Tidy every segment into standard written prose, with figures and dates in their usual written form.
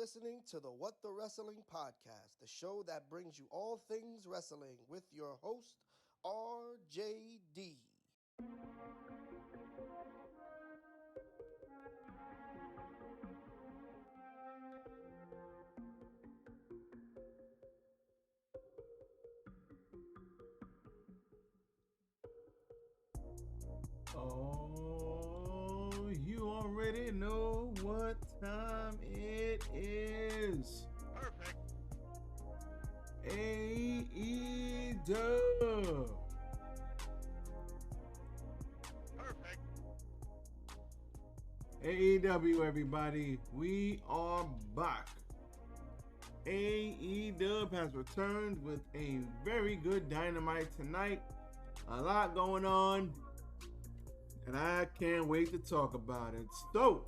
listening to the What the Wrestling Podcast, the show that brings you all things wrestling with your host, RJD. Oh, you already know what time it is. Perfect. AEW. Perfect. AEW, everybody. We are back. AEW has returned with a very good Dynamite tonight. A lot going on, and I can't wait to talk about it. So,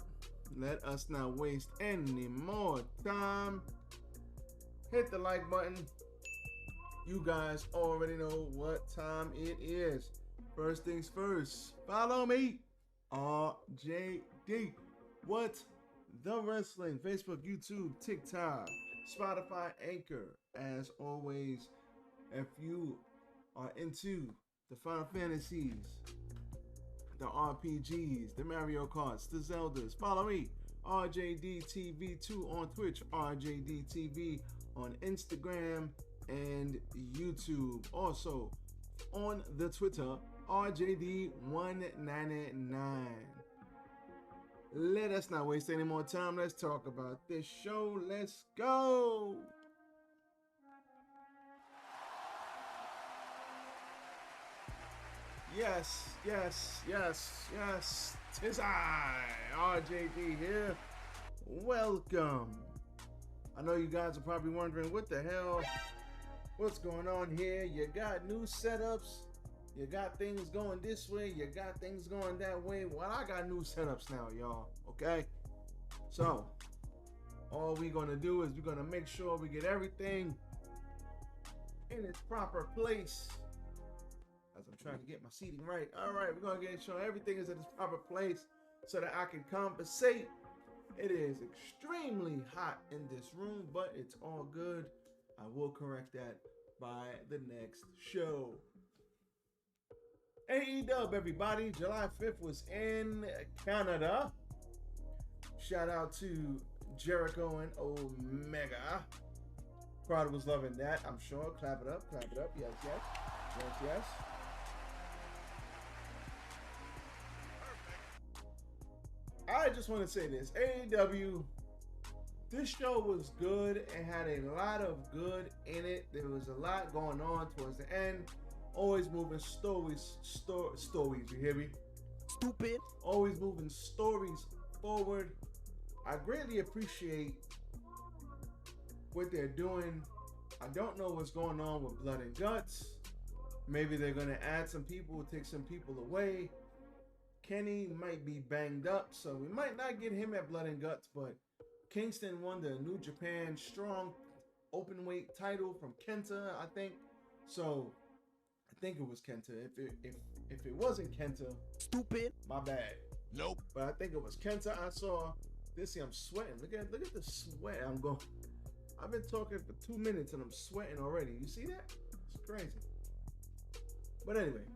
let us not waste any more time. Hit the like button. You guys already know what time it is. First things first, follow me, RJD. What the Wrestling? Facebook, YouTube, TikTok, Spotify, Anchor. As always, if you are into the Final Fantasies, the RPGs, the Mario Karts, the Zeldas, follow me, RJDTV2 on Twitch, RJDTV on Instagram and YouTube. Also on the Twitter, RJD199. Let us not waste any more time. Let's talk about this show. Let's go. Yes. Tis I, RJD here. Welcome. I know you guys are probably wondering what the hell, what's going on here. You got new setups. You got things going this way. You got things going that way. Well, I got new setups now, y'all. Okay? So, all we're going to do is we're going to make sure we get everything in its proper place. As I'm trying to get my seating right. All right, we're going to get sure everything is in its proper place so that I can compensate. It is extremely hot in this room, but it's all good. I will correct that by the next show. AEW, everybody. July 5th was in Canada. Shout out to Jericho and Omega. Crowd was loving that, I'm sure. Clap it up. Yes. I just want to say this. AEW, this show was good. It had a lot of good in it. There was a lot going on towards the end. Always moving stories, you hear me? Stupid. Always moving stories forward. I greatly appreciate what they're doing. I don't know what's going on with Blood and Guts. Maybe they're going to add some people, take some people away. Kenny might be banged up, so we might not get him at Blood and Guts, but Kingston won the New Japan Strong Openweight title from Kenta, I think. So, I think it was Kenta. If it wasn't Kenta, Stupid. my bad. Nope. But I think it was Kenta. I saw this. See, I'm sweating. Look at the sweat. I've been talking for 2 minutes and I'm sweating already. You see that? It's crazy. But anyway,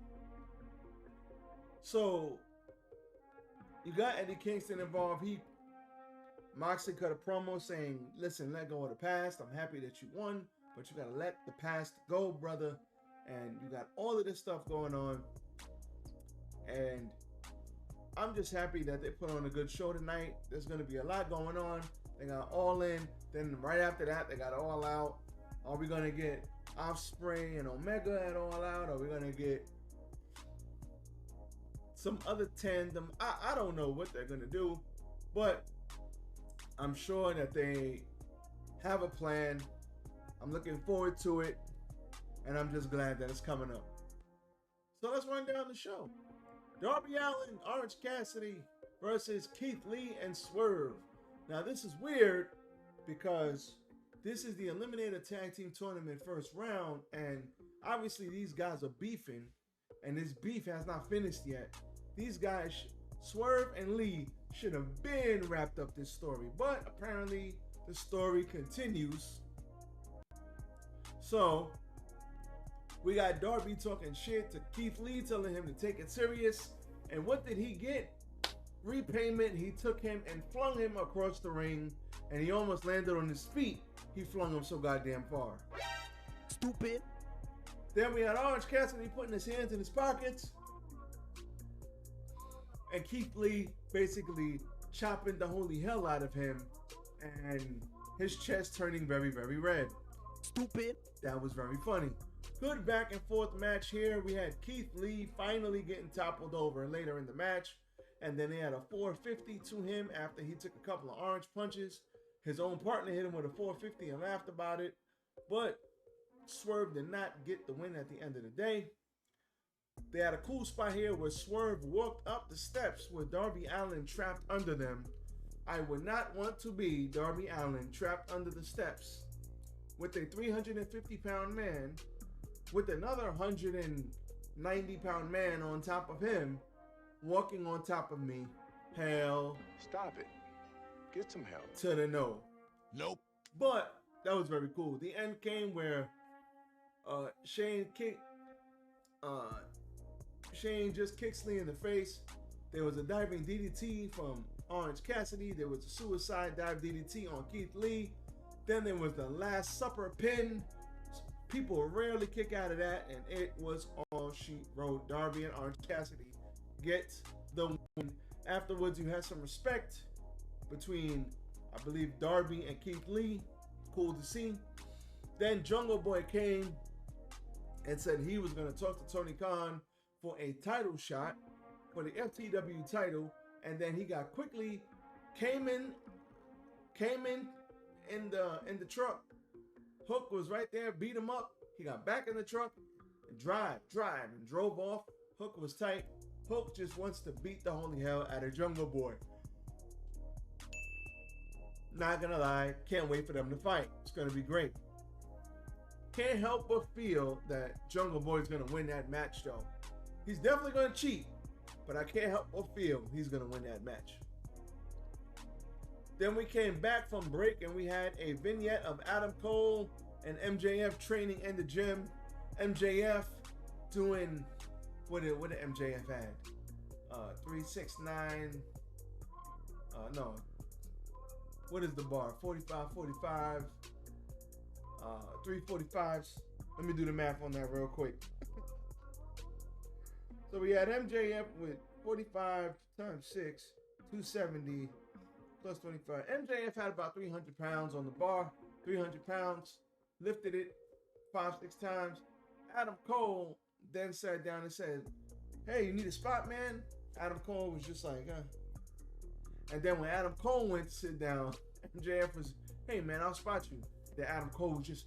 so you got Eddie Kingston involved. Moxley cut a promo saying, "Listen, let go of the past. I'm happy that you won, but you gotta let the past go, brother." And you got all of this stuff going on. And I'm just happy that they put on a good show tonight. There's going to be a lot going on. They got All In. Then right after that, they got All Out. Are we going to get Offspring and Omega at All Out? Are we going to get some other tandem? I don't know what they're going to do. But I'm sure that they have a plan. I'm looking forward to it. And I'm just glad that it's coming up. So let's run down the show. Darby Allin, Orange Cassidy versus Keith Lee and Swerve. Now this is weird because this is the Eliminator Tag Team Tournament first round, and obviously these guys are beefing, and this beef has not finished yet. These guys, Swerve and Lee, should have been wrapped up this story, but apparently the story continues. So we got Darby talking shit to Keith Lee, telling him to take it serious. And what did he get? Repayment. He took him and flung him across the ring, and he almost landed on his feet. He flung him so goddamn far. Stupid. Then we had Orange Cassidy putting his hands in his pockets, and Keith Lee basically chopping the holy hell out of him, and his chest turning very, very red. Stupid. That was very funny. Good back and forth match here. We had Keith Lee finally getting toppled over later in the match, and then they had a 450 to him after he took a couple of orange punches. His own partner hit him with a 450 and laughed about it, but Swerve did not get the win at the end of the day. They had a cool spot here where Swerve walked up the steps with Darby Allin trapped under them. I would not want to be Darby Allin trapped under the steps with a 350-pound man with another 190-pound man on top of him walking on top of me. Hell. Stop it. Get some help. To the no. Nope. But that was very cool. The end came where Shane just kicks Lee in the face. There was a diving DDT from Orange Cassidy. There was a suicide dive DDT on Keith Lee. Then there was the Last Supper pin. People rarely kick out of that, and it was all she wrote. Darby and Orange Cassidy get the win. Afterwards, you had some respect between, I believe, Darby and Keith Lee. Cool to see. Then Jungle Boy came and said he was going to talk to Tony Khan for a title shot for the FTW title, and then he got quickly came in the truck. Hook was right there, beat him up. He got back in the truck and drove off. Hook was tight. Hook just wants to beat the holy hell out of Jungle Boy. Not gonna lie, can't wait for them to fight. It's gonna be great. Can't help but feel that Jungle Boy's gonna win that match though. He's definitely gonna cheat, but I can't help but feel he's gonna win that match. Then we came back from break and we had a vignette of Adam Cole and MJF training in the gym. MJF doing, what did MJF add? 369, no. What is the bar? 45, 45, 345s. Let me do the math on that real quick. So we had MJF with 45 times 6, 270 plus 25. MJF had about 300 pounds on the bar, 300 pounds, lifted it 5-6 times. Adam Cole then sat down and said, hey, you need a spot, man? Adam Cole was just like, And then when Adam Cole went to sit down, MJF was, hey, man, I'll spot you. Then Adam Cole was just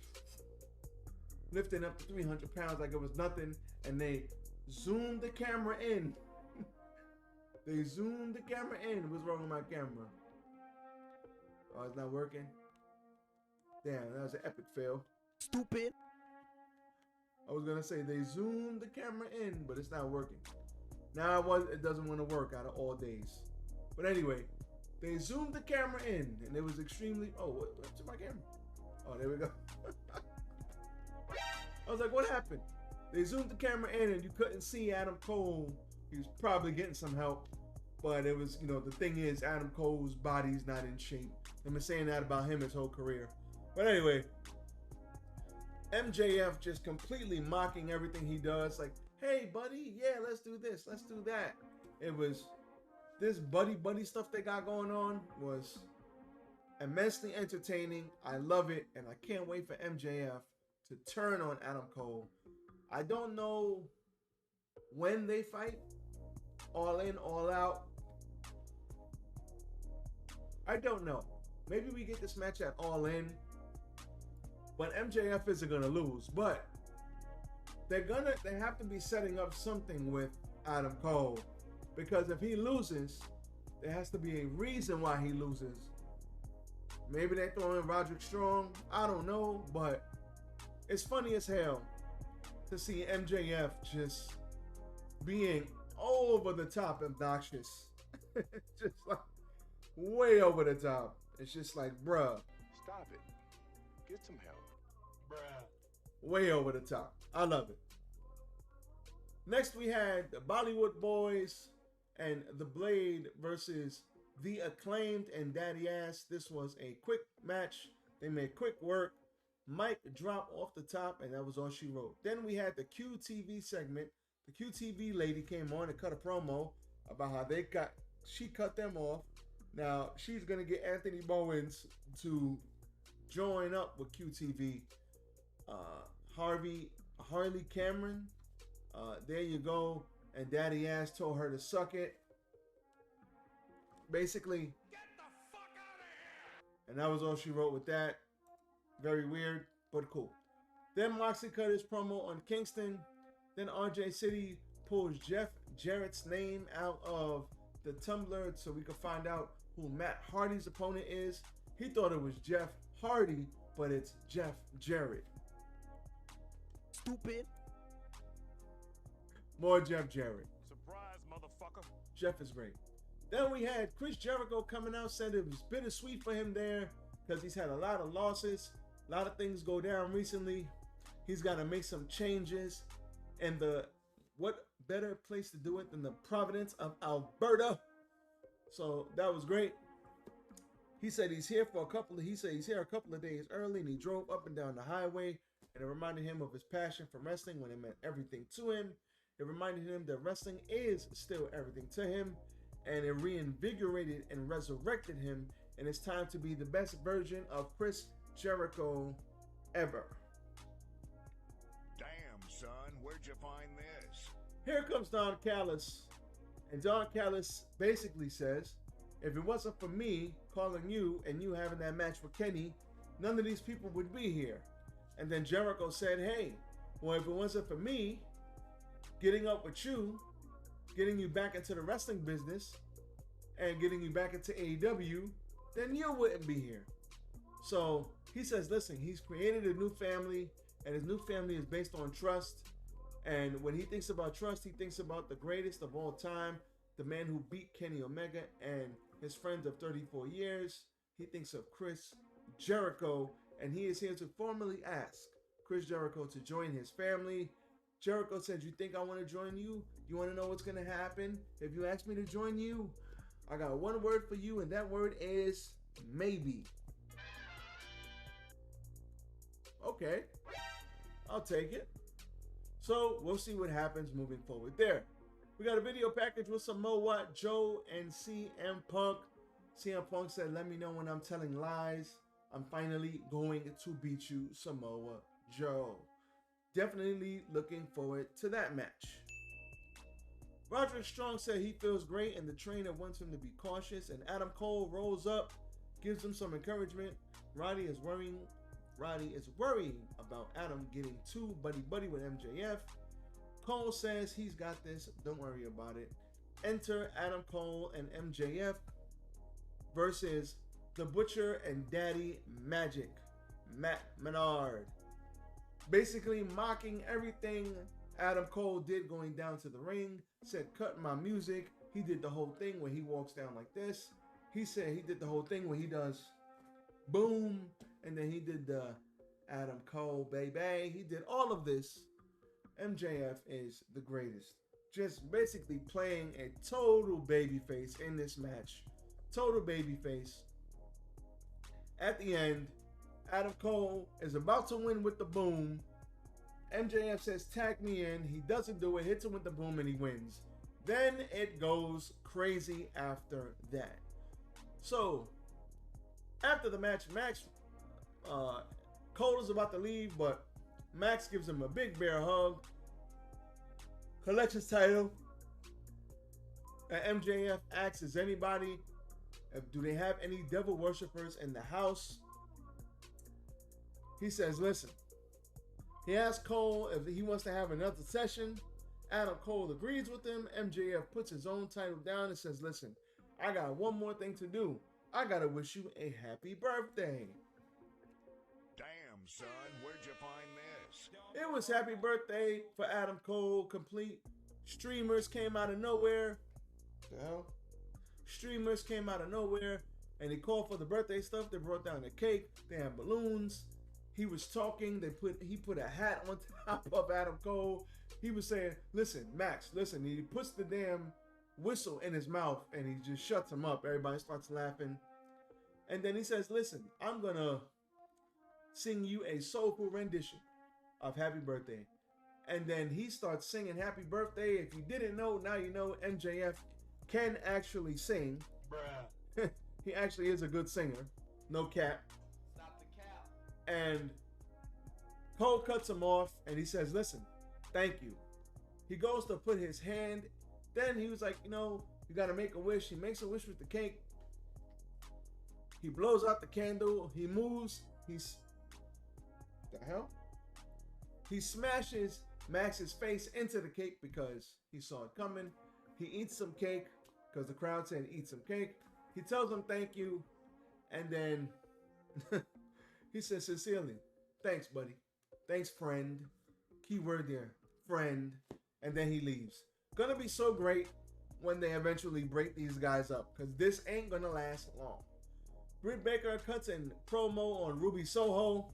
lifting up to 300 pounds like it was nothing, and they zoomed the camera in. They zoomed the camera in. What's wrong with my camera? Oh, it's not working? Damn, that was an epic fail. Stupid. I was gonna say they zoomed the camera in, but it's not working. Now it doesn't want to work out of all days. But anyway, they zoomed the camera in, and it was extremely. Oh, what's in my camera? Oh, there we go. I was like, what happened? They zoomed the camera in, and you couldn't see Adam Cole. He was probably getting some help, but it was, the thing is, Adam Cole's body's not in shape. I've been saying that about him his whole career. But anyway, MJF just completely mocking everything he does. Like, hey, buddy, yeah, let's do this, let's do that. It was this buddy stuff they got going on was immensely entertaining. I love it, and I can't wait for MJF to turn on Adam Cole. I don't know when they fight, all in, all out. I don't know. Maybe we get this match at All In, but MJF isn't gonna lose. But they have to be setting up something with Adam Cole, because if he loses, there has to be a reason why he loses. Maybe they throw in Roderick Strong. I don't know, but it's funny as hell to see MJF just being over the top obnoxious. Just like way over the top. It's just like, bruh, Stop it. Get some help. Bruh. Way over the top. I love it. Next, we had the Bollywood Boys and The Blade versus The Acclaimed and Daddy Ass. This was a quick match. They made quick work. Mic drop off the top, and that was all she wrote. Then we had the QTV segment. The QTV lady came on and cut a promo about how she cut them off. Now, she's going to get Anthony Bowens to join up with QTV. Harley Cameron, there you go. And Daddy Ass told her to suck it. Basically, get the fuck out of here! And that was all she wrote with that. Very weird, but cool. Then Moxley cut his promo on Kingston. Then RJ City pulls Jeff Jarrett's name out of the Tumblr so we could find out who Matt Hardy's opponent is. He thought it was Jeff Hardy, but it's Jeff Jarrett. Stupid. More Jeff Jarrett. Surprise, motherfucker. Jeff is great. Then we had Chris Jericho coming out, said it was bittersweet for him there because he's had a lot of losses. A lot of things go down recently. He's got to make some changes. And what better place to do it than the Providence of Alberta? So that was great. He said he's here a couple of days early, and he drove up and down the highway, and it reminded him of his passion for wrestling when it meant everything to him. It reminded him that wrestling is still everything to him, and it reinvigorated and resurrected him, and it's time to be the best version of Chris Jericho ever. Damn, son, where'd you find this? Here comes Don Callis, and Don Callis basically says, if it wasn't for me calling you and you having that match with Kenny, none of these people would be here. And then Jericho said, hey, well, if it wasn't for me getting up with you, getting you back into the wrestling business, and getting you back into AEW, then you wouldn't be here. So he says, listen, he's created a new family, and his new family is based on trust. And when he thinks about trust, he thinks about the greatest of all time, the man who beat Kenny Omega and his friend of 34 years. He thinks of Chris Jericho, and he is here to formally ask Chris Jericho to join his family. Jericho said, you think I want to join you? You want to know what's going to happen? If you ask me to join you, I got one word for you, and that word is maybe. Okay, I'll take it. So we'll see what happens moving forward there. We got a video package with Samoa Joe and CM Punk. CM Punk said, let me know when I'm telling lies. I'm finally going to beat you, Samoa Joe. Definitely looking forward to that match. Roderick Strong said he feels great and the trainer wants him to be cautious. And Adam Cole rolls up, gives him some encouragement. Roddy is worrying about Adam getting too buddy-buddy with MJF. Cole says he's got this, don't worry about it. Enter Adam Cole and MJF versus The Butcher and Daddy Magic, Matt Menard. Basically mocking everything Adam Cole did going down to the ring. Said, cut my music. He did the whole thing where he walks down like this. He said he did the whole thing where he does boom. And then he did the Adam Cole, baby. He did all of this. MJF is the greatest. Just basically playing a total babyface in this match. Total babyface. At the end, Adam Cole is about to win with the boom. MJF says, tag me in. He doesn't do it. Hits him with the boom and he wins. Then it goes crazy after that. So, after the match, Cole is about to leave, but Max gives him a big bear hug. Collects his title. And MJF asks, is anybody, do they have any devil worshippers in the house? He says, listen. He asks Cole if he wants to have another session. Adam Cole agrees with him. MJF puts his own title down and says, listen, I got one more thing to do. I got to wish you a happy birthday. Damn, son, where'd you find this? It was happy birthday for Adam Cole. Complete streamers came out of nowhere. The hell? Streamers came out of nowhere. And he called for the birthday stuff. They brought down the cake. They had balloons. He was talking. He put a hat on top of Adam Cole. He was saying, listen, Max, listen. He puts the damn whistle in his mouth and he just shuts him up. Everybody starts laughing. And then he says, listen, I'm going to sing you a soulful rendition of Happy Birthday. And then he starts singing Happy Birthday. If you didn't know, now you know MJF can actually sing. Bruh. He actually is a good singer. No cap. Stop the cap. And Cole cuts him off and he says, listen, thank you. He goes to put his hand. Then he was like, you know, you got to make a wish. He makes a wish with the cake. He blows out the candle. He moves. The hell? He smashes Max's face into the cake because he saw it coming. He eats some cake because the crowd said eat some cake. He tells him thank you. And then he says sincerely, thanks, buddy. Thanks, friend. Keyword there, friend. And then he leaves. Gonna be so great when they eventually break these guys up because this ain't gonna last long. Britt Baker cuts a promo on Ruby Soho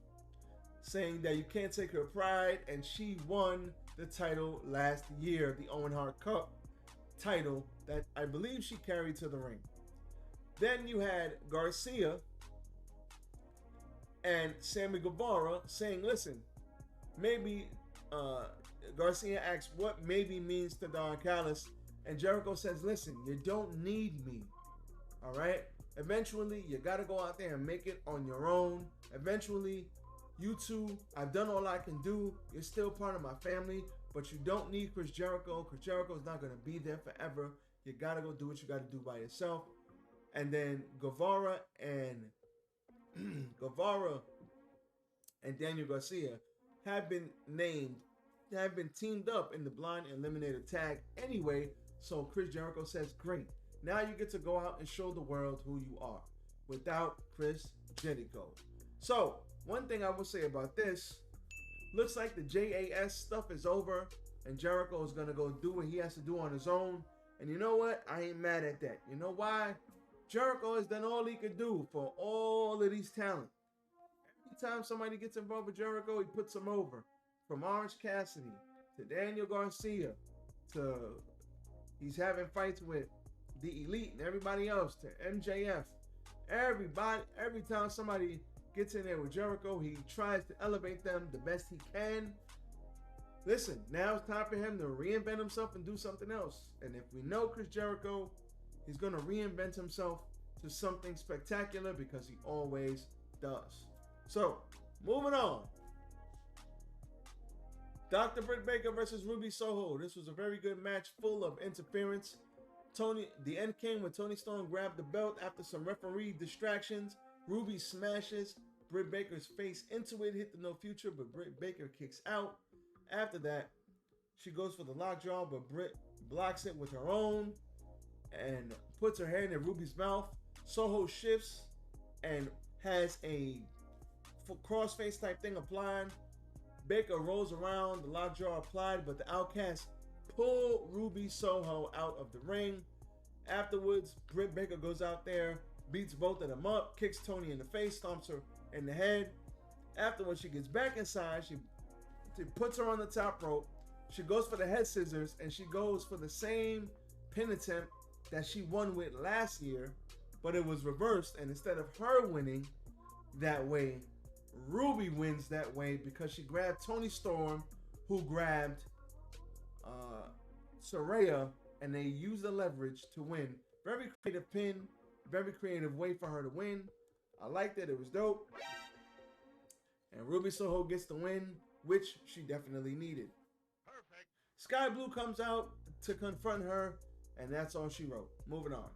saying that you can't take her pride, and she won the title last year, the Owen Hart Cup title that I believe she carried to the ring. Then you had Garcia and Sammy Guevara saying, listen, maybe Garcia asks what maybe means to Don Callis, and Jericho says, listen, you don't need me, all right? Eventually, you got to go out there and make it on your own. Eventually, you two, I've done all I can do. You're still part of my family, but you don't need Chris Jericho. Chris Jericho's not going to be there forever. You got to go do what you got to do by yourself. And then Guevara and Daniel Garcia have been teamed up in the Blind Eliminator tag anyway. So Chris Jericho says, great. Now you get to go out and show the world who you are without Chris Jericho. So one thing I will say about this, looks like the JAS stuff is over and Jericho is going to go do what he has to do on his own. And you know what? I ain't mad at that. You know why? Jericho has done all he could do for all of these talent. Every time somebody gets involved with Jericho, he puts them over. From Orange Cassidy to Daniel Garcia to he's having fights with the Elite and everybody else to MJF. Everybody, every time somebody gets in there with Jericho, he tries to elevate them the best he can. Listen, now it's time for him to reinvent himself and do something else. And if we know Chris Jericho, he's going to reinvent himself to something spectacular because he always does. So, moving on. Dr. Britt Baker versus Ruby Soho. This was a very good match full of interference. The end came when Tony Storm grabbed the belt after some referee distractions. Ruby smashes Britt Baker's face into it, hit the no future, but Britt Baker kicks out. After that, she goes for the lockjaw, but Britt blocks it with her own and puts her hand in Ruby's mouth. Soho shifts and has a crossface type thing applied. Baker rolls around, the lockjaw applied, but the Outcasts pull Ruby Soho out of the ring. Afterwards, Britt Baker goes out there, beats both of them up, kicks Tony in the face, stomps her in the head. Afterwards, she gets back inside, she puts her on the top rope. She goes for the head scissors, and she goes for the same pin attempt that she won with last year, but it was reversed, and instead of her winning that way, Ruby wins that way because she grabbed Tony Storm, who grabbed Saraya, and they used the leverage to win. Very creative pin, very creative way for her to win. I liked it. It was dope. And Ruby Soho gets the win, which she definitely needed. Perfect. Sky Blue comes out to confront her, and that's all she wrote. Moving on.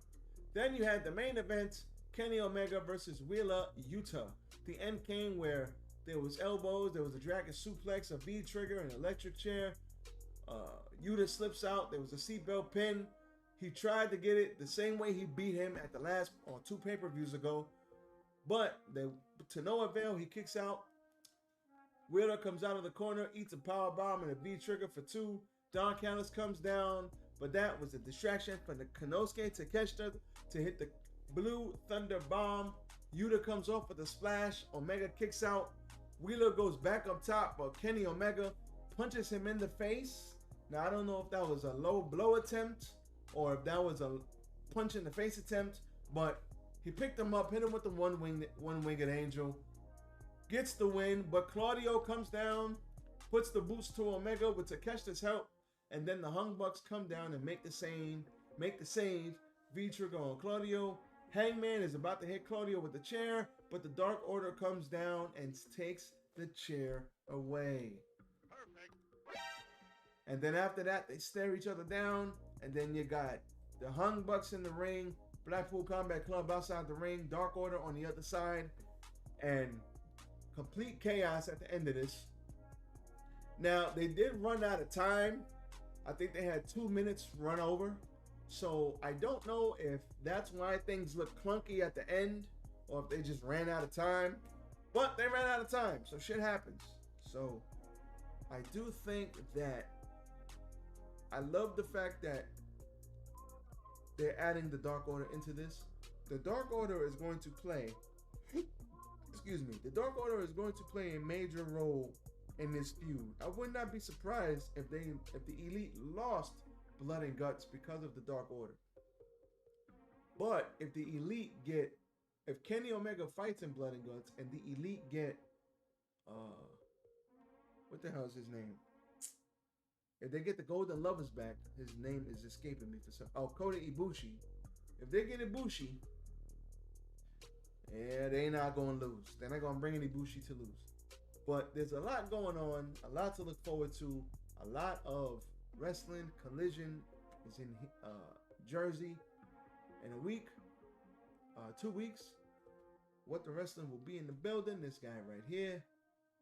Then you had the main event, Kenny Omega versus Wheeler Yuta. The end came where there was elbows, there was a dragon suplex, a V-trigger, an electric chair. Yuta slips out. There was a seatbelt pin. He tried to get it the same way he beat him at the last, on 2 pay-per-views ago. But to no avail, he kicks out. Wheeler comes out of the corner, eats a power bomb and a V-trigger for 2. Don Callis comes down, but that was a distraction for the Konosuke Takeshita to hit the Blue Thunder Bomb. Yuta comes off with a splash. Omega kicks out. Wheeler goes back up top, but Kenny Omega punches him in the face. Now, I don't know if that was a low blow attempt or if that was a punch in the face attempt, but he picked him up, hit him with the one-winged angel. Gets the win, but Claudio comes down, puts the boots to Omega with Takeshita's help, and then the Hung Bucks come down and make the save. V-trigger on Claudio. Hangman is about to hit Claudio with the chair, but the Dark Order comes down and takes the chair away. Perfect. And then after that, they stare each other down, and then you got the Hung Bucks in the ring, Blackpool Combat Club outside the ring, Dark Order on the other side, and complete chaos at the end of this. Now, they did run out of time. I think they had 2 minutes run over. So I don't know if that's why things look clunky at the end or if they just ran out of time. But they ran out of time, so shit happens. So I do think that I love the fact that they're adding the Dark Order into this. The Dark Order is going to play the Dark Order is going to play a major role in this feud. I would not be surprised if the Elite lost Blood and Guts because of the Dark Order. But if the Elite if Kenny Omega fights in Blood and Guts and the Elite get what the hell is his name? If they get the Golden Lovers back, his name is escaping me for some. Kota Ibushi. If they get Ibushi, yeah, they not gonna lose. They're not gonna bring in Ibushi to lose. But there's a lot going on, a lot to look forward to, a lot of wrestling. Collision is in Jersey in a week, 2 weeks. What the Wrestling will be in the building. This guy right here.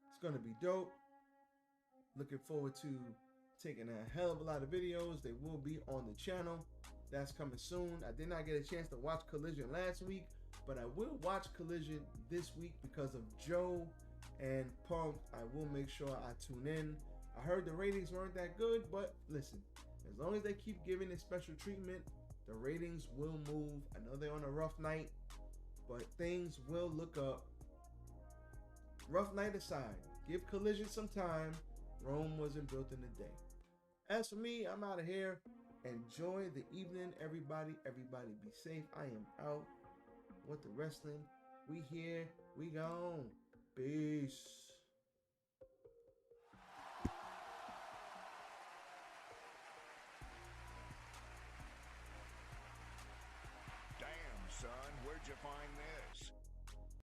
It's gonna be dope. Looking forward to taking a hell of a lot of videos. They will be on the channel. That's coming soon. I did not get a chance to watch Collision last week, but I will watch Collision this week because of Joe and Punk. I will make sure I tune in. I heard the ratings weren't that good, but listen, as long as they keep giving it special treatment, the ratings will move. I know they're on a rough night, but things will look up. Rough night aside, give Collision some time. Rome wasn't built in a day. As for me, I'm out of here. Enjoy the evening, everybody. Everybody be safe. I am out. What the Wrestling? We here. We gone. Peace. Damn, son, where'd you find this?